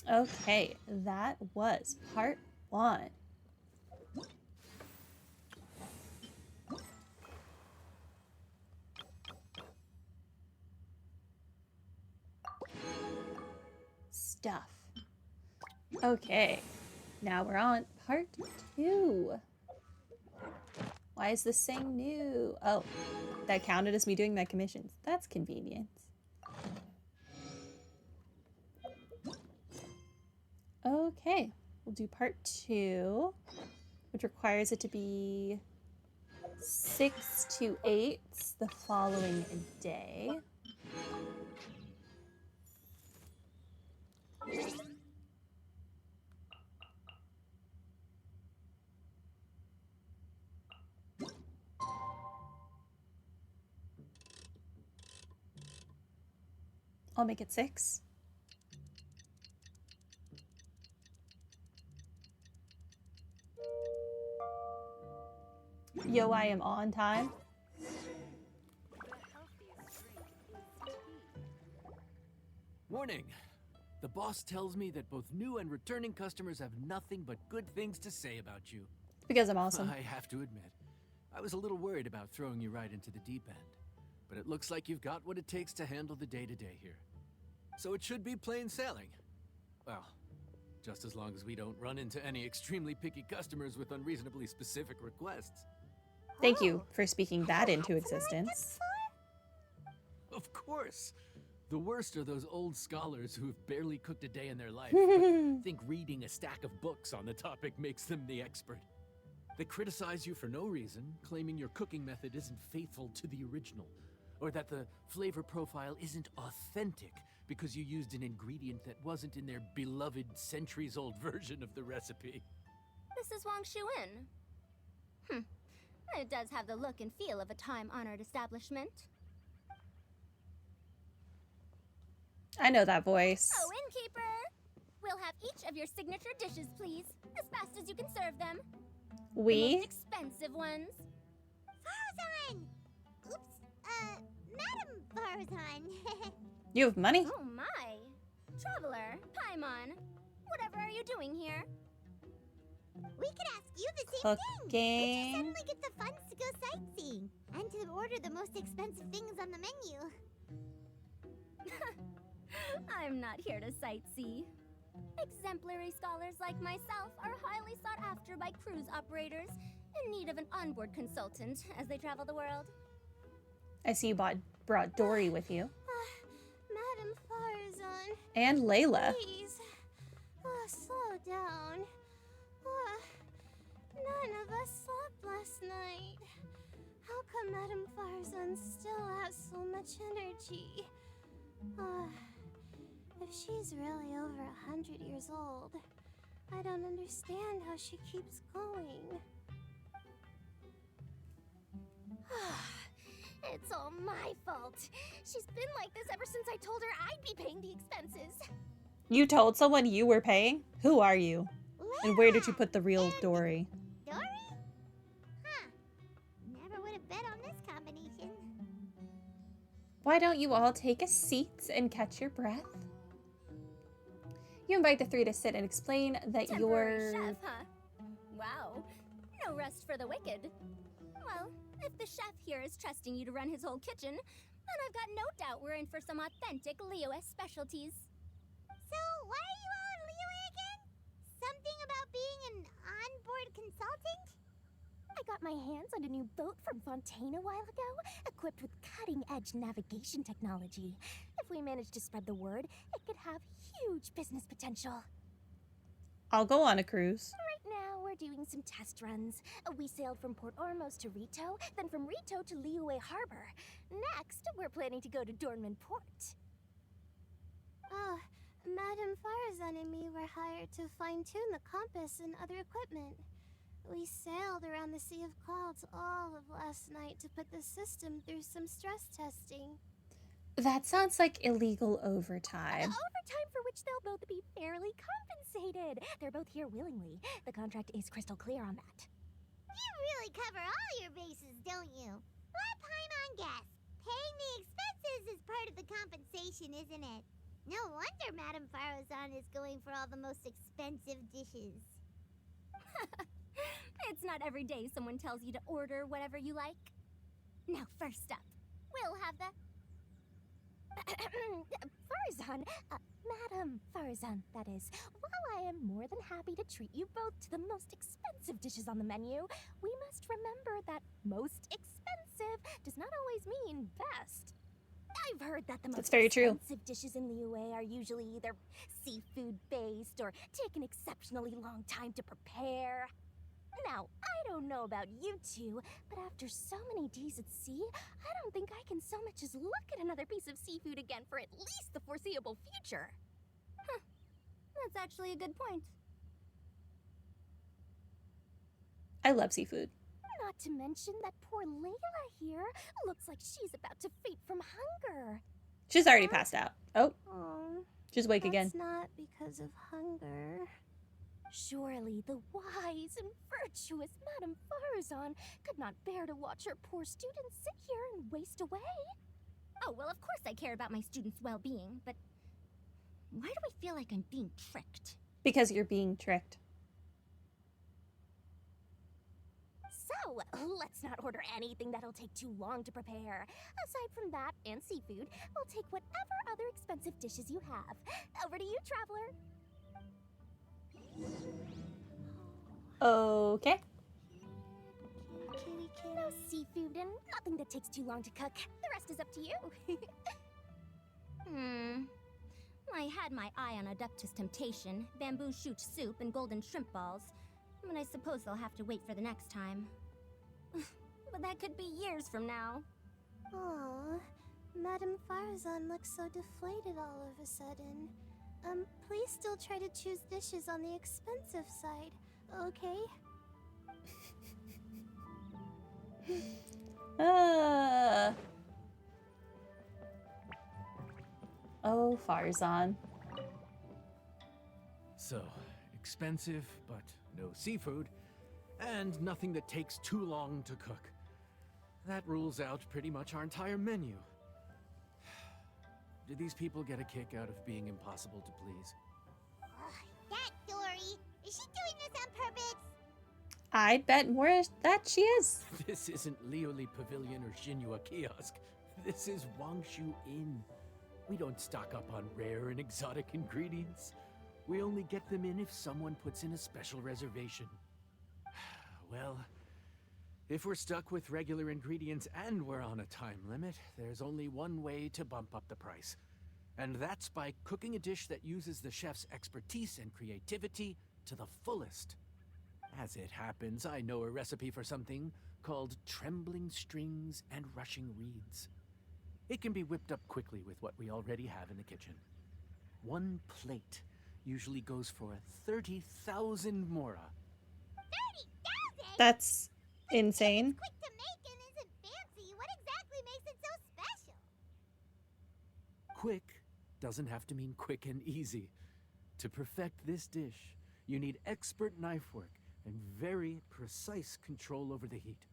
Okay, that was part one. Stuff. Okay, now we're on part two. Why is this saying new? Oh, that counted as me doing my commissions. That's convenient. Okay, we'll do part two, which requires it to be 6 to 8 the following day. I'll make it 6. Yo, I am on time. Warning! The boss tells me that both new and returning customers have nothing but good things to say about you. Because I'm awesome. I have to admit, I was a little worried about throwing you right into the deep end. But it looks like you've got what it takes to handle the day-to-day here. So it should be plain sailing. Well, just as long as we don't run into any extremely picky customers with unreasonably specific requests. Thank you for speaking that into existence. Of course! The worst are those old scholars who've barely cooked a day in their life, but think reading a stack of books on the topic makes them the expert. They criticize you for no reason, claiming your cooking method isn't faithful to the original, or that the flavor profile isn't authentic because you used an ingredient that wasn't in their beloved centuries-old version of the recipe. This is Wang Shuin. It does have the look and feel of a time-honored establishment. I know that voice. Oh, innkeeper! We'll have each of your signature dishes, please, as fast as you can serve them. The We? most expensive ones. Farazan! Oops, Madam Farazan. You have money? Oh my! Traveler, Paimon, whatever are you doing here? We could ask you the same thing. How'd you Cooking. suddenly get the funds to go sightseeing? And to order the most expensive things on the menu? I'm not here to sightsee. Exemplary scholars like myself are highly sought after by cruise operators in need of an onboard consultant as they travel the world. I see you brought Dory with you. Madam Farazan, And Layla. please. Slow down. None of us slept last night. How come Madam Farazan still has so much energy? If she's really over 100 years old, I don't understand how she keeps going. It's all my fault. She's been like this ever since I told her I'd be paying the expenses. You told someone you were paying? Who are you? And where did you put the real And- Dory? Dory? Huh. Never would have bet on this combination. Why don't you all take a seat and catch your breath? You invite the three to sit and explain that Temporary you're... chef, huh? Wow. No rest for the wicked. Well, if the chef here is trusting you to run his whole kitchen, then I've got no doubt we're in for some authentic Liyue specialties. So, why are you all in Liyue again? Something about being an onboard consultant? I got my hands on a new boat from Fontaine a while ago, equipped with cutting-edge navigation technology. If we manage to spread the word, it could have huge business potential. I'll go on a cruise. Right now, we're doing some test runs. We sailed from Port Ormos to Rito, then from Rito to Liyue Harbor. Next, we're planning to go to Dornman Port. Madam Farazan and me were hired to fine-tune the compass and other equipment. We sailed around the Sea of Clouds all of last night to put the system through some stress testing. That sounds like illegal overtime. Overtime for which they'll both be fairly compensated. They're both here willingly. The contract is crystal clear on that. You really cover all your bases, don't you? Let Paimon guess. Paying the expenses is part of the compensation, isn't it? No wonder Madame Farozan is going for all the most expensive dishes. It's not every day someone tells you to order whatever you like. Now, first up, we'll have the... Farzan, Madam Farzan, that is. While I am more than happy to treat you both to the most expensive dishes on the menu, we must remember that most expensive does not always mean best. I've heard that the That's most very true. expensive dishes in Liyue are usually either seafood-based or take an exceptionally long time to prepare. Now, I don't know about you two, but after so many days at sea, I don't think I can so much as look at another piece of seafood again for at least the foreseeable future. Huh. That's actually a good point. I love seafood. Not to mention that poor Layla here looks like she's about to faint from hunger. She's already passed out. Oh, Oh, she's awake again. that's not because of hunger. Surely the wise and virtuous Madame Farazan could not bear to watch her poor students sit here and waste away. Oh, well, of course I care about my students' well-being, but why do I feel like I'm being tricked? Because you're being tricked. So, let's not order anything that'll take too long to prepare. Aside from that and seafood, we'll take whatever other expensive dishes you have. Over to you, Traveler. Okay. Kitty, kitty. No seafood and nothing that takes too long to cook. The rest is up to you. I had my eye on Adeptus Temptation, bamboo shoot soup, and golden shrimp balls. But I suppose they'll have to wait for the next time. But that could be years from now. Aw, Madame Farazan looks so deflated all of a sudden. Please still try to choose dishes on the expensive side, okay? Oh, Farzan. So, expensive, but no seafood, and nothing that takes too long to cook. That rules out pretty much our entire menu. Do these people get a kick out of being impossible to please? That Dory! Is she doing this on purpose? I'd bet more that she is. This isn't Lioli Pavilion or Xinhua Kiosk. This is Wangshu Inn. We don't stock up on rare and exotic ingredients. We only get them in if someone puts in a special reservation. Well, if we're stuck with regular ingredients and we're on a time limit, there's only one way to bump up the price. And that's by cooking a dish that uses the chef's expertise and creativity to the fullest. As it happens, I know a recipe for something called trembling strings and rushing reeds. It can be whipped up quickly with what we already have in the kitchen. One plate usually goes for 30,000 mora. 30,000? That's insane. Quick to make and isn't fancy. What exactly makes it so special? Quick doesn't have to mean quick and easy. To perfect this dish, you need expert knife work and very precise control over the heat.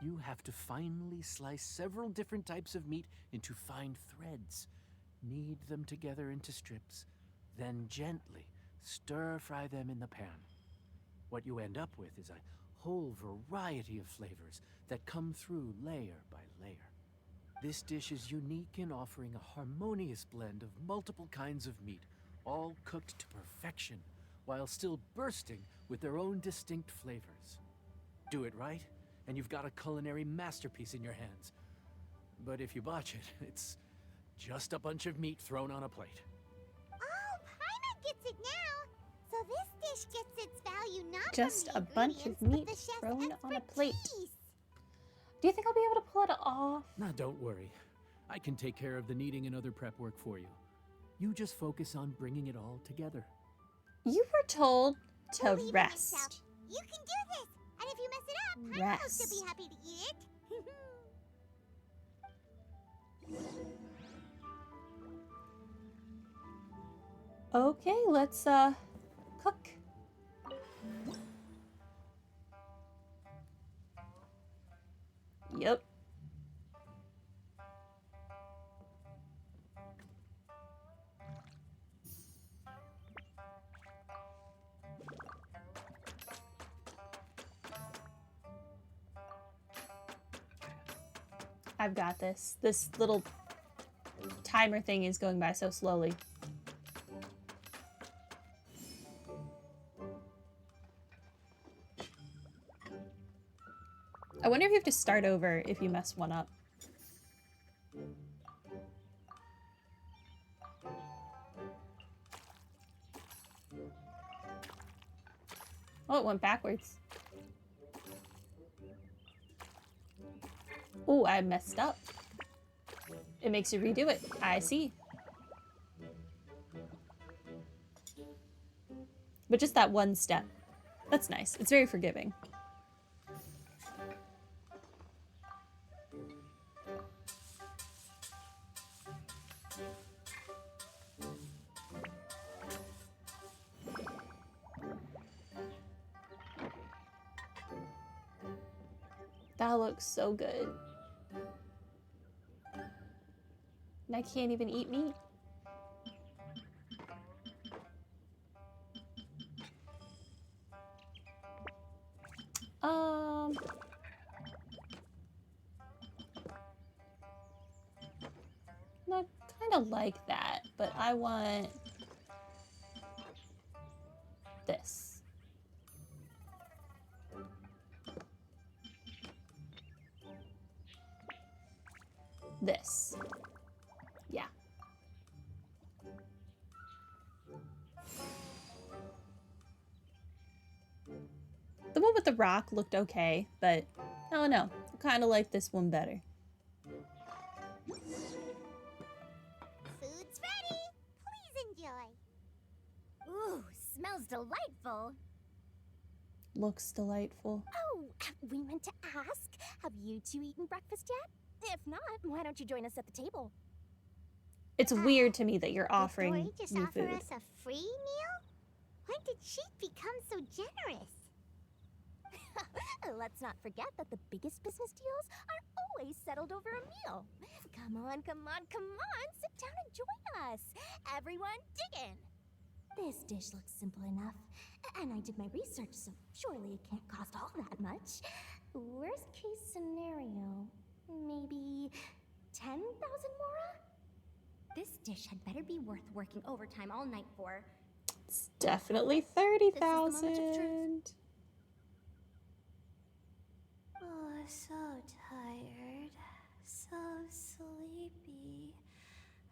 You have to finely slice several different types of meat into fine threads, knead them together into strips, then gently stir-fry them in the pan. What you end up with is a whole variety of flavors that come through layer by layer. This dish is unique in offering a harmonious blend of multiple kinds of meat, all cooked to perfection, while still bursting with their own distinct flavors. Do it right, and you've got a culinary masterpiece in your hands. But if you botch it, it's just a bunch of meat thrown on a plate. Oh, Paimon gets it now! So this dish gets its value not Just from a the bunch of ingredients, but meat the chef's thrown on a plate. expertise. Do you think I'll be able to pull it off? Now, don't worry. I can take care of the kneading and other prep work for you. You just focus on bringing it all together. You were told to Believe in rest. yourself. You can do this! And if you mess it up, Paimon will still Rest. be happy to eat it. Okay, let's cook. Yep. I've got this. This little timer thing is going by so slowly. I wonder if you have to start over if you mess one up. Oh, it went backwards. Oh, I messed up. It makes you redo it. I see. But just that one step. That's nice. It's very forgiving. That looks so good. And I can't even eat meat. I kind of like that, but I want this. This. Yeah. The one with the rock looked okay, but I don't know. I kind of like this one better. Food's ready. Please enjoy. Ooh, smells delightful. Looks delightful. Oh, we meant to ask, have you two eaten breakfast yet? If not, why don't you join us at the table? It's weird to me that you're offering Did Dory just new offer food. us a free meal? When did she become so generous? Let's not forget that the biggest business deals are always settled over a meal. Come on, come on, come on. Sit down and join us. Everyone, dig in. This dish looks simple enough. And I did my research, so surely it can't cost all that much. Worst case scenario, maybe 10,000 mora? This dish had better be worth working overtime all night for. It's definitely This is the moment of 30,000. Oh, so tired. So sleepy.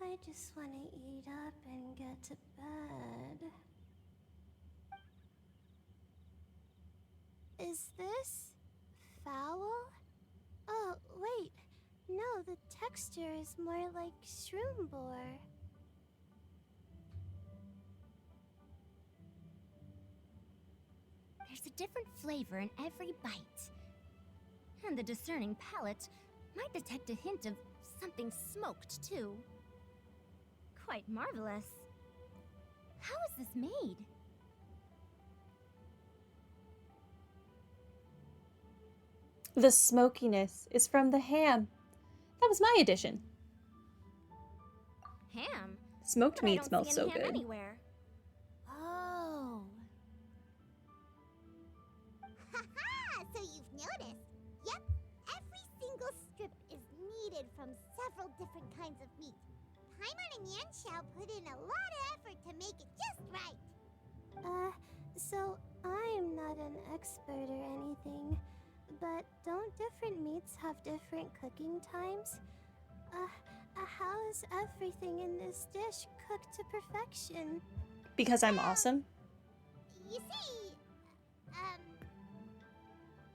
I just want to eat up and get to bed. Is this foul? Oh, wait. No, the texture is more like shroom boar. There's a different flavor in every bite. And the discerning palate might detect a hint of something smoked, too. Quite marvelous. How is this made? The smokiness is from the ham. That was my addition. Ham? Smoked But I meat don't smells see so any ham good. anywhere. Oh. Haha! So you've noticed. Yep, every single strip is kneaded from several different kinds of meat. Paimon and Yanxiao put in a lot of effort to make it just right. So I'm not an expert or anything, but don't different meats have different cooking times? How is everything in this dish cooked to perfection? Because I'm awesome. You see,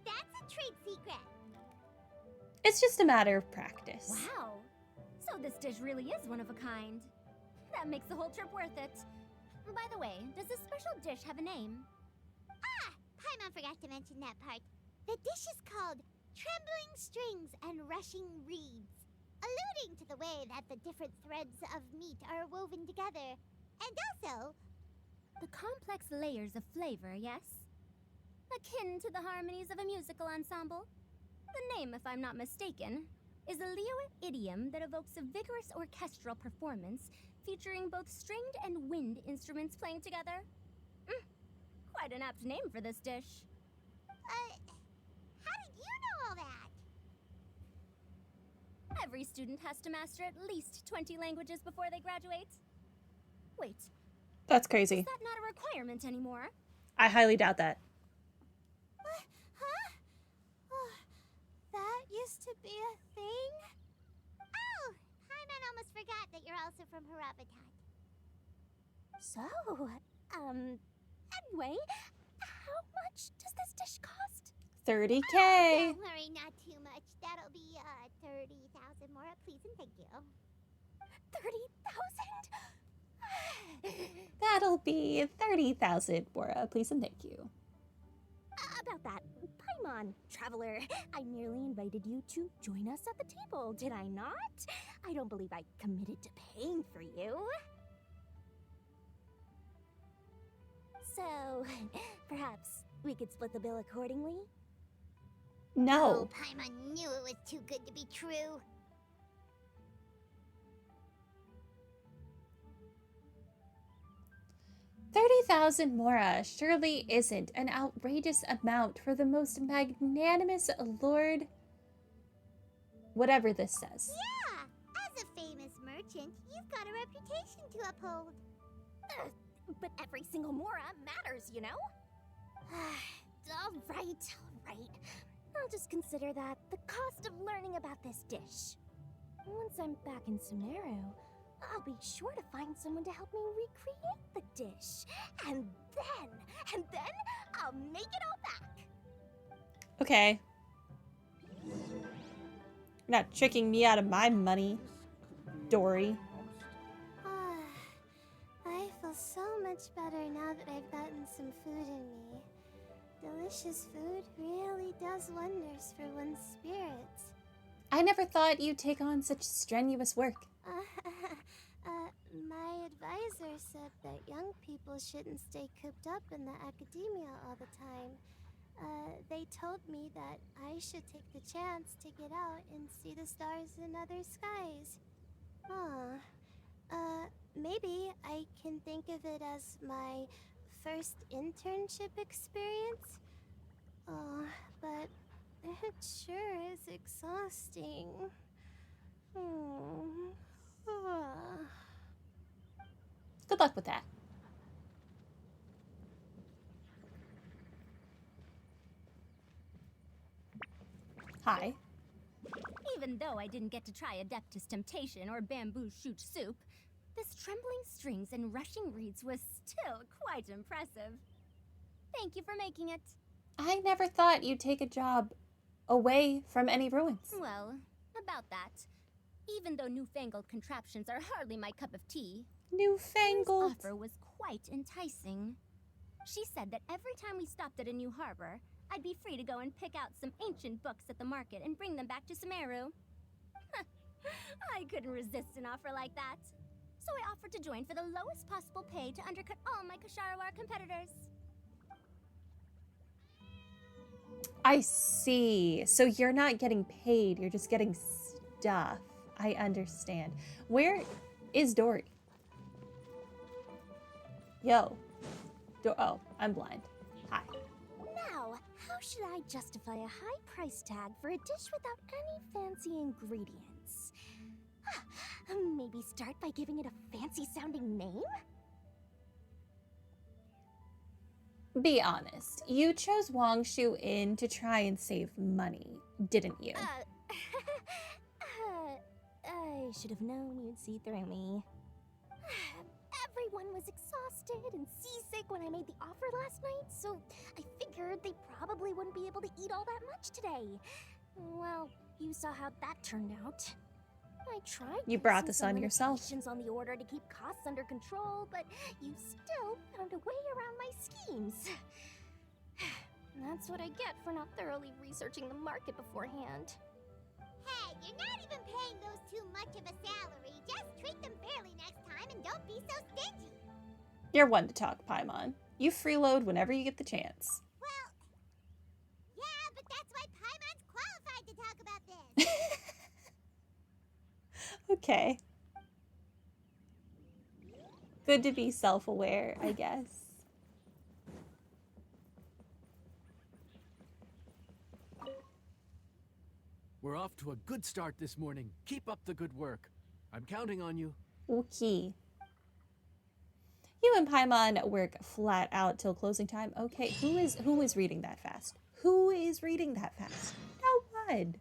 that's a trade secret. It's just a matter of practice. Wow. So this dish really is one of a kind. That makes the whole trip worth it. By the way, does this special dish have a name? Ah, Paimon forgot to mention that part. The dish is called Trembling Strings and Rushing Reeds, alluding to the way that the different threads of meat are woven together. And also, The complex layers of flavor, yes? Akin to the harmonies of a musical ensemble? The name, if I'm not mistaken, is a Liyue idiom that evokes a vigorous orchestral performance featuring both stringed and wind instruments playing together. Quite an apt name for this dish. how did you know all that? Every student has to master at least 20 languages before they graduate. Wait, That's is crazy. that not a requirement anymore? I highly doubt that. Huh? Oh, that used to be a thing? Oh, Paimon almost forgot that you're also from Harabatat. So, anyway, how much does this dish cost? 30K. Don't worry, not too much. That'll be 30,000 more, please and thank you. 30,000? That'll be 30,000, Bora. Please and thank you. About that, Paimon, traveler, I merely invited you to join us at the table, did I not? I don't believe I committed to paying for you. So, perhaps we could split the bill accordingly? No. Oh, Paimon knew it was too good to be true. $30,000 Mora surely isn't an outrageous amount for the most magnanimous lord. Whatever this says. Yeah, as a famous merchant, you've got a reputation to uphold. But every single Mora matters, you know? All right. I'll just consider that the cost of learning about this dish. Once I'm back in Sumeru, I'll be sure to find someone to help me recreate the dish. And then I'll make it all back. Okay. You're not tricking me out of my money, Dory. I feel so much better now that I've gotten some food in me. Delicious food really does wonders for one's spirits. I never thought you'd take on such strenuous work. My advisor said that young people shouldn't stay cooped up in the academia all the time. They told me that I should take the chance to get out and see the stars in other skies. Maybe I can think of it as my first internship experience. Oh, but it sure is exhausting. Good luck with that. Hi. Even though I didn't get to try Adeptus Temptation or Bamboo Shoot Soup, this trembling strings and rushing reeds was still quite impressive. Thank you for making it. I never thought you'd take a job away from any ruins. Well, about that, even though newfangled contraptions are hardly my cup of tea, Newfangled. His offer was quite enticing. She said that every time we stopped at a new harbor, I'd be free to go and pick out some ancient books at the market and bring them back to Sumeru. I couldn't resist an offer like that. So I offered to join for the lowest possible pay to undercut all my Kasharawar competitors. I see. So you're not getting paid, you're just getting stuff. I understand. Where is Dory? Yo. Oh, I'm blind. Hi. Now, how should I justify a high price tag for a dish without any fancy ingredients? Maybe start by giving it a fancy-sounding name? Be honest. You chose Wangshu Inn to try and save money, didn't you? I should have known you'd see through me. Everyone was exhausted and seasick when I made the offer last night, so I figured they probably wouldn't be able to eat all that much today. Well, you saw how that turned out. I tried. You brought placing this some on yourself. limitations on the order to keep costs under control, but you still found a way around my schemes. That's what I get for not thoroughly researching the market beforehand. Hey, you're not even paying those too much of a salary. Just treat them fairly next time and don't be so stingy. You're one to talk, Paimon. You freeload whenever you get the chance. Well, yeah, but that's why Paimon's qualified to talk about this. Okay. Good to be self-aware, I guess. We're off to a good start this morning. Keep up the good work. I'm counting on you. Okay. You and Paimon work flat out till closing time. Okay, who is reading that fast? Who is reading that fast? No one.